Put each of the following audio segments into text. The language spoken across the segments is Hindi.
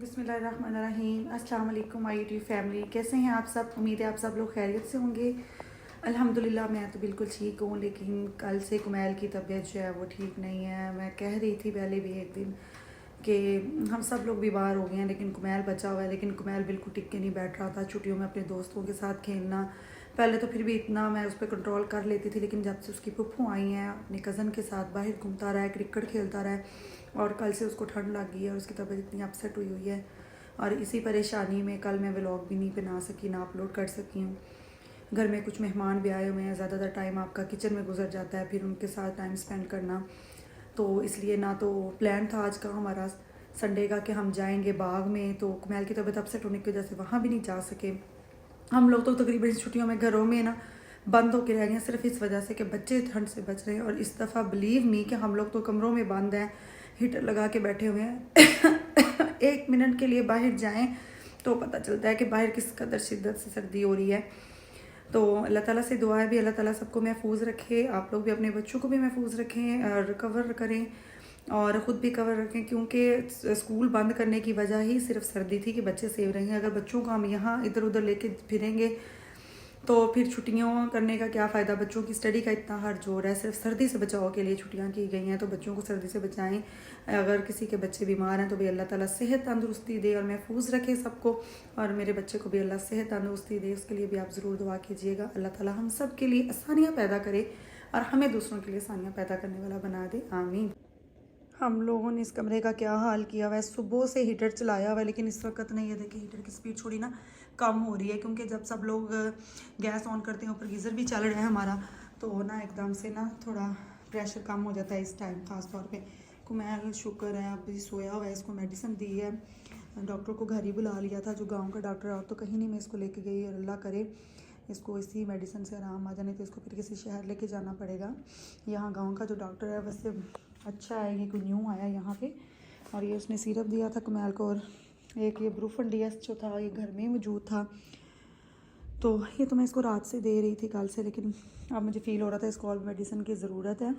बिस्मिल्लाहिर्रहमानिर्रहीम। अस्सलाम वालेकुम माय यूट्यूब फैमिली, कैसे हैं आप सब। उम्मीद है आप सब लोग खैरियत से होंगे। अल्हम्दुलिल्लाह मैं तो बिल्कुल ठीक हूँ, लेकिन कल से कुमैल की तबीयत जो है वो ठीक नहीं है। मैं कह रही थी पहले भी एक दिन कि हम सब लोग बीमार हो गए हैं, लेकिन कुमैल बचा हुआ है। लेकिन कुमैल बिल्कुल टिक के नहीं बैठ रहा था। छुट्टियों में अपने दोस्तों के साथ खेलना, पहले तो फिर भी इतना मैं उस पर कंट्रोल कर लेती थी, लेकिन जब से उसकी फुफ्फू आई हैं अपने कज़न के साथ बाहर घूमता रहा है, क्रिकेट खेलता रहा है, और कल से उसको ठंड लग गई है और उसकी तबीयत इतनी अपसेट हुई है। और इसी परेशानी में कल मैं व्लॉग भी नहीं बना सकी, ना अपलोड कर सकी हूँ। घर में कुछ मेहमान भी आए हुए हैं, ज़्यादातर टाइम आपका किचन में गुजर जाता है, फिर उनके साथ टाइम स्पेंड करना। तो इसलिए ना तो प्लान था आज का हमारा संडे का कि हम जाएंगे बाग में, तो कुमैल की तबीयत अपसेट होने की वजह से वहाँ भी नहीं जा सके। हम लोग तो तकरीबन इस छुट्टियों में घरों में ना बंद होकर रह गए हैं, सिर्फ इस वजह से कि बच्चे ठंड से बच रहे हैं। और इस दफ़ा बिलीव मी कि हम लोग तो कमरों में बंद हैं, हीटर लगा के बैठे हुए हैं। एक मिनट के लिए बाहर जाएं तो पता चलता है कि बाहर किस कदर शिद्दत से सर्दी हो रही है। तो अल्लाह ताला से दुआ है भी अल्लाह ताला सबको महफूज रखे, आप लोग भी अपने बच्चों को भी महफूज रखें और कवर करें और ख़ुद भी कवर रखें, क्योंकि स्कूल बंद करने की वजह ही सिर्फ सर्दी थी कि बच्चे सेव रहेंगे। अगर बच्चों को हम यहाँ इधर उधर लेके फिरेंगे तो फिर छुट्टियों करने का क्या फ़ायदा। बच्चों की स्टडी का इतना हर जोर है, सिर्फ सर्दी से बचाव के लिए छुट्टियां की गई हैं, तो बच्चों को सर्दी से बचाएं। अगर किसी के बच्चे बीमार हैं तो भी अल्लाह ताला सेहत तंदुरुस्ती दे और महफूज रखे सबको, और मेरे बच्चे को भी अल्लाह सेहत तंदुरुस्ती दे, उसके लिए भी आप ज़रूर दुआ कीजिएगा। अल्लाह ताला हम सब के लिए आसानियाँ पैदा करे और हमें दूसरों के लिए आसानियाँ पैदा करने वाला बना दे, आमीन। हम लोगों ने इस कमरे का क्या हाल किया हुआ है, सुबह से हीटर चलाया हुआ है, लेकिन इस वक्त नहीं है। देखिए हीटर की स्पीड थोड़ी ना कम हो रही है, क्योंकि जब सब लोग गैस ऑन करते हैं, ऊपर गीज़र भी चल रहा है हमारा, तो ना एकदम से ना थोड़ा प्रेशर कम हो जाता है इस टाइम ख़ास तौर पे। कुमैल शुक्र है अभी सोया हुआ है, इसको मेडिसिन दी है, डॉक्टर को घर ही बुला लिया था जो गाँव का डॉक्टर है, और तो कहीं नहीं मैं इसको लेके गई। और अल्लाह करे इसको इसी मेडिसिन से आराम आ जाने, तो इसको फिर किसी शहर लेके जाना पड़ेगा। यहाँ गांव का जो डॉक्टर है वैसे अच्छा है, ये कोई न्यू आया यहाँ पे, और ये उसने सिरप दिया था कुमैल को, और एक ये ब्रूफन डीएस जो था ये घर में मौजूद था। तो ये तो मैं इसको रात से दे रही थी कल से, लेकिन अब मुझे फ़ील हो रहा था इसको और मेडिसिन की ज़रूरत है।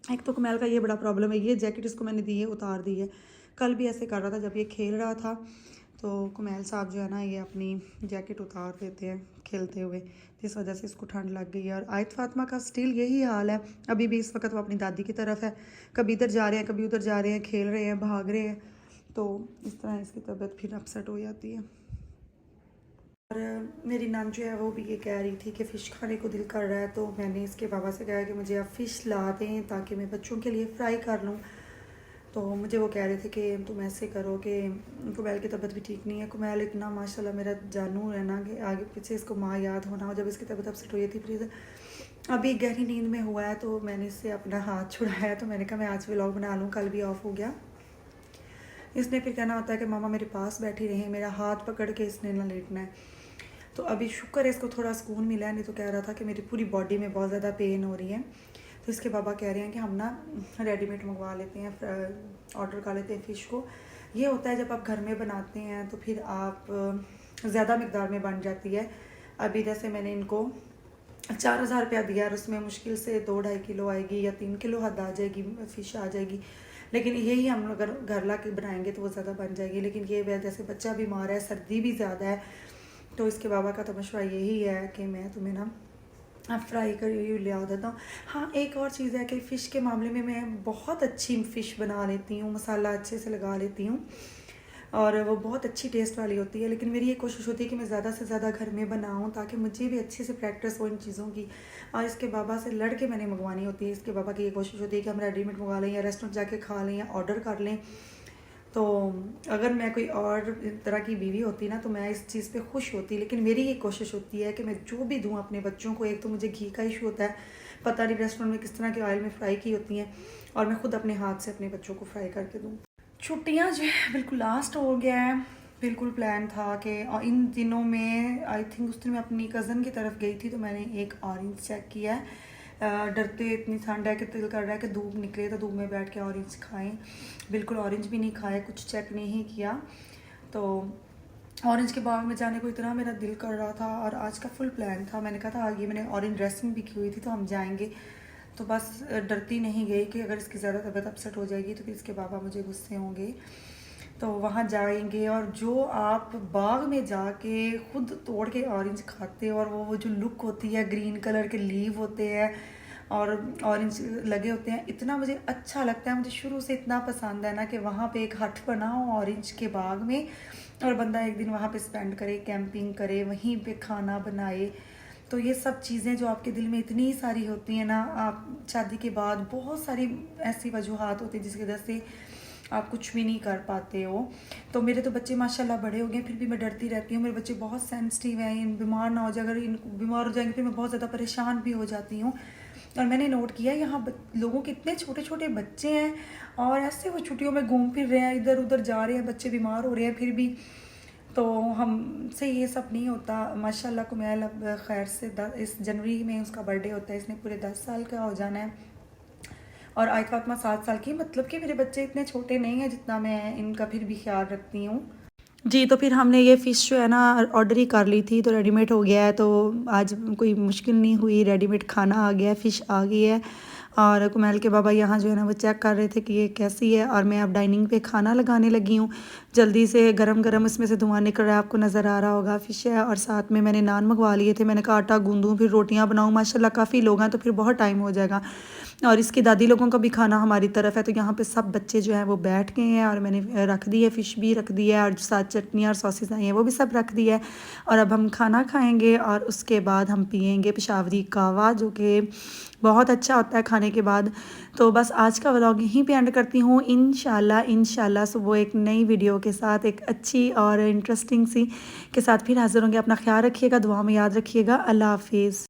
एक तो कुमैल का ये बड़ा प्रॉब्लम है, ये जैकेट इसको मैंने दी है उतार दी है। कल भी ऐसे कर रहा था जब ये खेल रहा था, तो कुमैल साहब जो है ना ये अपनी जैकेट उतार देते हैं खेलते हुए, जिस वजह से इसको ठंड लग गई है। और आयत फातिमा का स्टिल यही हाल है, अभी भी इस वक्त वो अपनी दादी की तरफ है, कभी इधर जा रहे हैं कभी उधर जा रहे हैं, खेल रहे हैं भाग रहे हैं, तो इस तरह इसकी तबीयत फिर अपसेट हो जाती है। और मेरी नान जो है वो भी ये कह रही थी कि फ़िश खाने को दिल कर रहा है, तो मैंने इसके बाबा से कहा कि मुझे आप फ़िश ला दें ताकि मैं बच्चों के लिए फ्राई कर लूँ। तो मुझे वो कह रहे थे कि तुम ऐसे करो कि कुमैल की तबीयत भी ठीक नहीं है। कुमैल इतना माशाल्लाह मेरा जानू है ना कि आगे पीछे इसको माँ याद होना हो। जब इसकी तबीयत अपसेट हुई थी फिर अभी गहरी नींद में हुआ है, तो मैंने इससे अपना हाथ छुड़ाया, तो मैंने कहा मैं आज व्लॉग बना लूँ, कल भी ऑफ हो गया। इसने फिर कहना होता है कि मामा मेरे पास बैठी रही, मेरा हाथ पकड़ के इसने ना लेटना है। तो अभी शुक्र है इसको थोड़ा सुकून मिला है, नहीं तो कह रहा था कि मेरी पूरी बॉडी में बहुत ज़्यादा पेन हो रही है। तो इसके बाबा कह रहे हैं कि हम ना रेडीमेड मंगवा लेते हैं, ऑर्डर कर लेते हैं फ़िश को। ये होता है जब आप घर में बनाते हैं तो फिर आप ज़्यादा मकदार में बन जाती है। अभी जैसे मैंने इनको 4000 रुपया दिया और उसमें मुश्किल से 2-2.5 किलो आएगी या 3 किलो हद आ जाएगी, फ़िश आ जाएगी। लेकिन यही हम अगर घर ला के बनाएंगे तो वो ज़्यादा बन जाएगी। लेकिन ये जैसे बच्चा बीमार है, सर्दी भी ज़्यादा है, तो इसके बाबा का तो मशवरा यही है कि मैं तुम्हें ना फ्राई कर ले आ देता हूँ। हाँ एक और चीज़ है कि फ़िश के मामले में मैं बहुत अच्छी फ़िश बना लेती हूँ, मसाला अच्छे से लगा लेती हूँ और वो बहुत अच्छी टेस्ट वाली होती है। लेकिन मेरी ये कोशिश होती है कि मैं ज़्यादा से ज़्यादा घर में बनाऊँ ताकि मुझे भी अच्छे से प्रैक्टिस हो इन चीज़ों की। और इसके बाबा से लड़ के मैंने मंगवानी होती है। इसके बाबा की ये कोशिश होती है कि हम रेडीमेड मंगा लें या रेस्टोरेंट जाके खा लें या ऑर्डर कर लें। तो अगर मैं कोई और तरह की बीवी होती ना तो मैं इस चीज़ पे खुश होती, लेकिन मेरी ये कोशिश होती है कि मैं जो भी दूँ अपने बच्चों को, एक तो मुझे घी का इशू होता है, पता नहीं रेस्टोरेंट में किस तरह के ऑयल में फ्राई की होती हैं, और मैं खुद अपने हाथ से अपने बच्चों को फ्राई करके दूँ। छुट्टियाँ जो है बिल्कुल लास्ट हो गया है। बिल्कुल प्लान था कि इन दिनों में आई थिंक उस दिन मैं अपनी कज़न की तरफ गई थी, तो मैंने एक ऑरेंज चेक किया है। डरते इतनी ठंड है कि दिल कर रहा है कि धूप निकले तो धूप में बैठ के ऑरेंज खाएं। बिल्कुल ऑरेंज भी नहीं खाया, कुछ चेक नहीं किया, तो ऑरेंज के बाग में जाने को इतना मेरा दिल कर रहा था। और आज का फुल प्लान था, मैंने कहा था आगे मैंने ऑरेंज ड्रेसिंग भी की हुई थी तो हम जाएंगे, तो बस डरती नहीं गई कि अगर इसकी ज़्यादा तबीयत अपसेट हो जाएगी तो फिर इसके बाबा मुझे गुस्से होंगे। तो वहाँ जाएंगे और जो आप बाग में जाके खुद तोड़ के ऑरेंज खाते हो और वो जो लुक होती है, ग्रीन कलर के लीव होते हैं और ऑरेंज लगे होते हैं, इतना मुझे अच्छा लगता है। मुझे शुरू से इतना पसंद है ना कि वहाँ पे एक हट बनाओ ऑरेंज के बाग में और बंदा एक दिन वहाँ पे स्पेंड करे, कैंपिंग करे, वहीं पे खाना बनाए। तो ये सब चीज़ें जो आपके दिल में इतनी सारी होती हैं ना, आप शादी के बाद बहुत सारी ऐसी वजूहात होती हैं जिसकी वजह से आप कुछ भी नहीं कर पाते हो। तो मेरे तो बच्चे माशाल्लाह बड़े हो गए, फिर भी मैं डरती रहती हूँ। मेरे बच्चे बहुत सेंसिटिव हैं, इन बीमार ना हो जाए, अगर इन बीमार हो जाएंगे फिर मैं बहुत ज़्यादा परेशान भी हो जाती हूँ। और मैंने नोट किया यहाँ लोगों के इतने छोटे छोटे बच्चे हैं और ऐसे वो छुट्टियों में घूम फिर रहे हैं, इधर उधर जा रहे हैं, बच्चे बीमार हो रहे हैं फिर भी। तो हमसे ये सब नहीं होता। माशाल्लाह कुमैल अब खैर से इस जनवरी में उसका बर्थडे होता है, इसने पूरे 10 साल का हो जाना है। और आयत फातिमा 7 साल की, मतलब कि मेरे बच्चे इतने छोटे नहीं हैं जितना मैं इनका फिर भी ख्याल रखती हूँ। जी, तो फिर हमने ये फ़िश जो है ना ऑर्डर ही कर ली थी, तो रेडीमेड हो गया है। तो आज कोई मुश्किल नहीं हुई, रेडीमेड खाना आ गया है, फ़िश आ गई है। और कुमैल के बाबा यहाँ जो है ना वो चेक कर रहे थे कि ये कैसी है। और मैं अब डाइनिंग पे खाना लगाने लगी हूँ। जल्दी से गरम गरम इसमें से धुआं निकल रहा है, आपको नज़र आ रहा होगा। फ़िश है और साथ में मैंने नान मंगवा लिए थे। मैंने कहा आटा गूँदूँ फिर रोटियाँ बनाऊँ, माशाल्लाह काफ़ी लोग हैं तो फिर बहुत टाइम हो जाएगा। और इसकी दादी लोगों का भी खाना हमारी तरफ है, तो यहाँ पे सब बच्चे जो हैं वो बैठ गए हैं और मैंने रख दी है, फ़िश भी रख दी है और जो साथ चटनी और सॉसेस आई हैं वो भी सब रख दी है। और अब हम खाना खाएंगे और उसके बाद हम पियेंगे पेशावरी कहवा, जो कि बहुत अच्छा होता है खाने के बाद। तो बस आज का व्लॉग यहीं पे एंड करती हूँ। इंशाल्लाह सुबह एक नई वीडियो के साथ, एक अच्छी और इंटरेस्टिंग सी के साथ फिर हाज़िर होंगे। अपना ख्याल रखिएगा, दुआ में याद रखिएगा। अल्लाह हाफिज़।